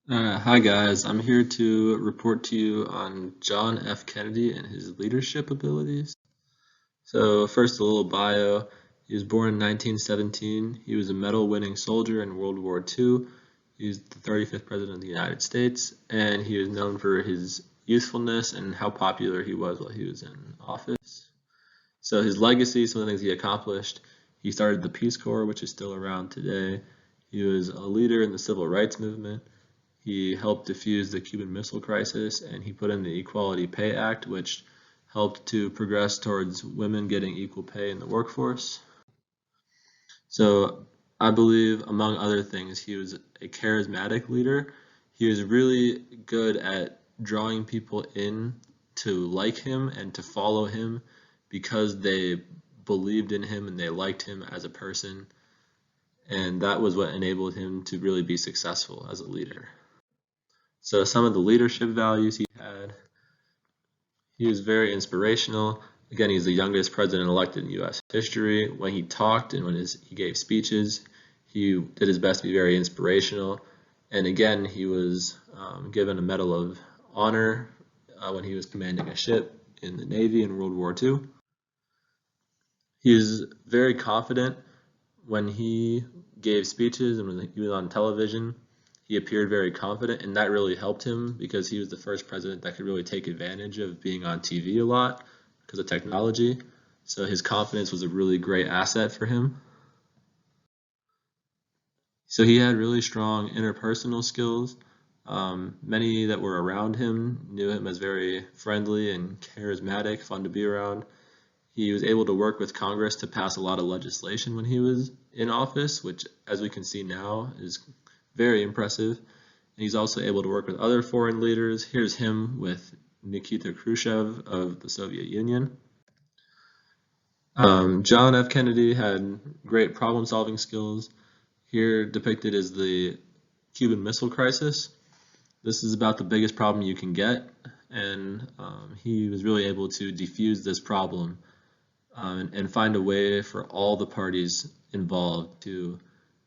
Hi guys, I'm here to report to you on John F. Kennedy and his leadership abilities. So first, a little bio. He was born in 1917. He was a medal-winning soldier in World War II. He was the 35th President of the United States, and he was known for his youthfulness and how popular he was while he was in office. So his legacy, some of the things he accomplished, he started the Peace Corps, which is still around today. He was a leader in the civil rights movement. He helped defuse the Cuban Missile Crisis, and he put in the Equality Pay Act, which helped to progress towards women getting equal pay in the workforce. So I believe, among other things, he was a charismatic leader. He was really good at drawing people in to like him and to follow him because they believed in him and they liked him as a person. And that was what enabled him to really be successful as a leader. So some of the leadership values he had, he was very inspirational. Again, he's the youngest president elected in U.S. history. When he talked and when he gave speeches, he did his best to be very inspirational. And again, he was given a Medal of Honor when he was commanding a ship in the Navy in World War II. He was very confident when he gave speeches and when he was on television. He appeared very confident, and that really helped him because he was the first president that could really take advantage of being on TV a lot because of technology. So his confidence was a really great asset for him. So he had really strong interpersonal skills. Many that were around him knew him as very friendly and charismatic, fun to be around. He was able to work with Congress to pass a lot of legislation when he was in office, which, as we can see now, is very impressive. And he's also able to work with other foreign leaders. Here's him with Nikita Khrushchev of the Soviet Union. John F. Kennedy had great problem-solving skills. Here depicted is the Cuban Missile Crisis. This is about the biggest problem you can get, and he was really able to defuse this problem and find a way for all the parties involved to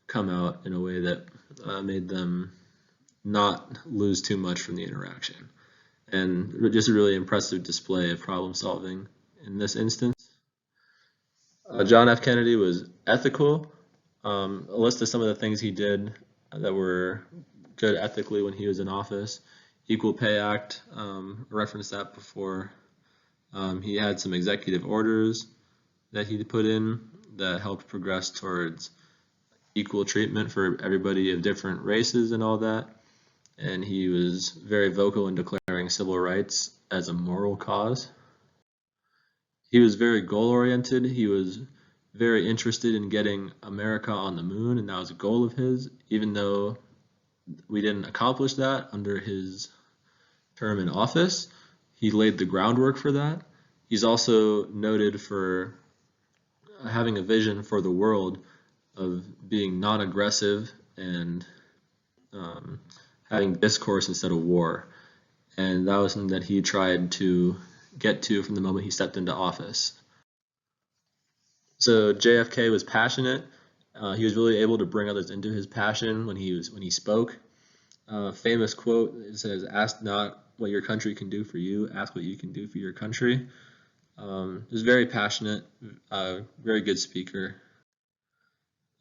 come out in a way that made them not lose too much from the interaction. And just a really impressive display of problem solving in this instance. John F. Kennedy was ethical. A list of some of the things he did that were good ethically when he was in office. Equal Pay Act, referenced that before. He had some executive orders that he put in that helped progress towards equal treatment for everybody of different races and all that. And he was very vocal in declaring civil rights as a moral cause. He was very goal oriented. He was very interested in getting America on the moon, and that was a goal of his, even though we didn't accomplish that under his term in office. He laid the groundwork for that. He's also noted for having a vision for the world of being non-aggressive and having discourse instead of war. And that was something that he tried to get to from the moment he stepped into office. So JFK was passionate. He was really able to bring others into his passion when he spoke. Famous quote, it says, "Ask not what your country can do for you, ask what you can do for your country." He was very passionate, very good speaker.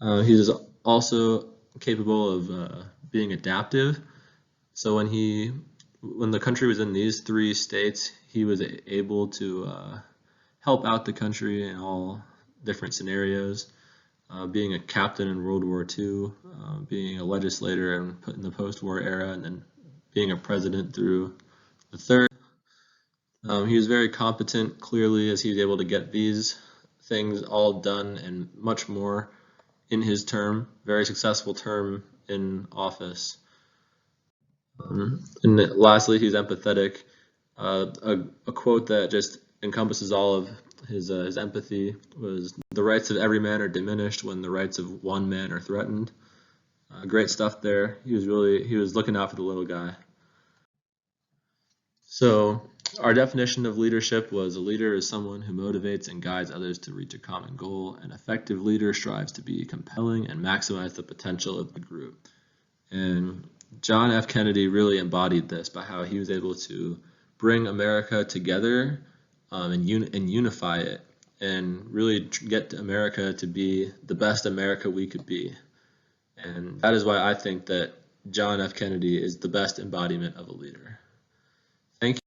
He was also capable of being adaptive. So when the country was in these three states, he was able to help out the country in all different scenarios. Being a captain in World War II, being a legislator and put in the post-war era, and then being a president through the third. He was very competent, clearly, as he was able to get these things all done and much more in his term. Very successful term in office. And lastly, he's empathetic. A quote that just encompasses all of his empathy was, "The rights of every man are diminished when the rights of one man are threatened." Great stuff there. He was looking out for the little guy. So our definition of leadership was, a leader is someone who motivates and guides others to reach a common goal. An effective leader strives to be compelling and maximize the potential of the group. And John F. Kennedy really embodied this by how he was able to bring America together and unify it and really get America to be the best America we could be. And that is why I think that John F. Kennedy is the best embodiment of a leader. Thank you.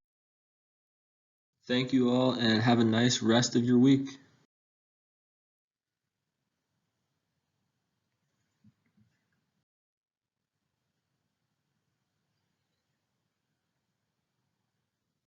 Thank you all, and have a nice rest of your week.